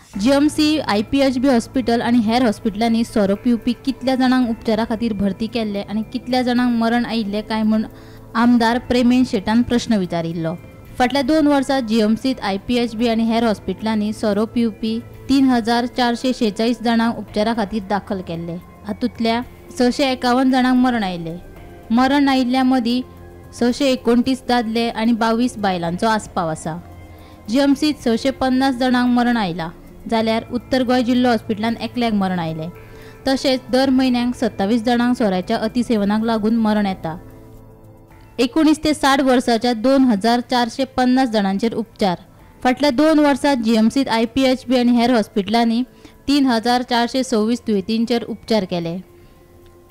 GMC IPHB hospital आणि हेर हॉस्पिटलांनी सोरो पिवपी कितल्या जाणांक उपचारा खातीर भरती केल्ले आणि कितल्या जाणांक मरण आयिल्ले काय म्हूण आमदार प्रेमेन शेटान प्रश्न विचारिल्लो। फाटल्या 2 वर्सांत जीएमसीत IPHB आणि हेर हॉस्पिटलांनी सोरो पिवपी 3446 जाणांक उपचारा खातीर दाखल केल्ले। हातूंतल्या 651 जाणांक मरण आयिल्ले। मरण आयिल्ल्या मदीं 629 दादले आणि 22 बायलांचो आस्पाव आसा। जीएमसीत 650 जाणांक मरण आयला, जाल्यार उत्तर गोंय जिल्लो हॉस्पिटलांत एकल्याक मरण आयले। तशेंच दर म्हयन्याक 27 जाणांक सोऱ्याच्या अतिसेवनाक लागून मरण येता। 19 ते 60 वर्सांच्या 2450 जाणांचेर उपचार। फाटल्या 2 वर्सांत जीएमसीत IPHB आणि हेर हॉस्पिटलांनी 3426 दुयेंतींचेर उपचार केले।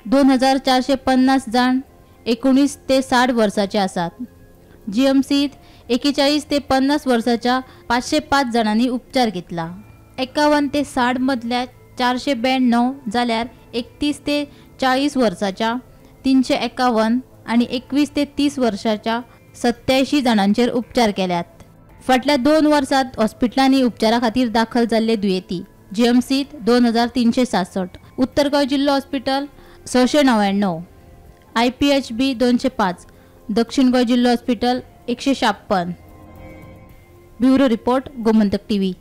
2450 जाण 19 ते 60 वर्सांचे आसात। जीएमसीत 41 ते 50 वर्सांच्या 505 जाणांनी उपचार घेतला। 51 ते 60 मदल्या 492 जाल्यार 31 ते 40 वर्सांच्या 351 आणि 21 ते 30 वर्सांच्या 87 जाणांचेर उपचार केल्यात। फाटल्या 2 वर्सांत हॉस्पिटलांनी उपचारा खातीर दाखल जाल्ले दुयेंती जीएमसीत 2366, उत्तर गोंय जिल्लो हॉस्पिटल 699, IPHB 205, दक्षिण गोंय जिल्लो hospital 156। Bureau report, Gomantak TV।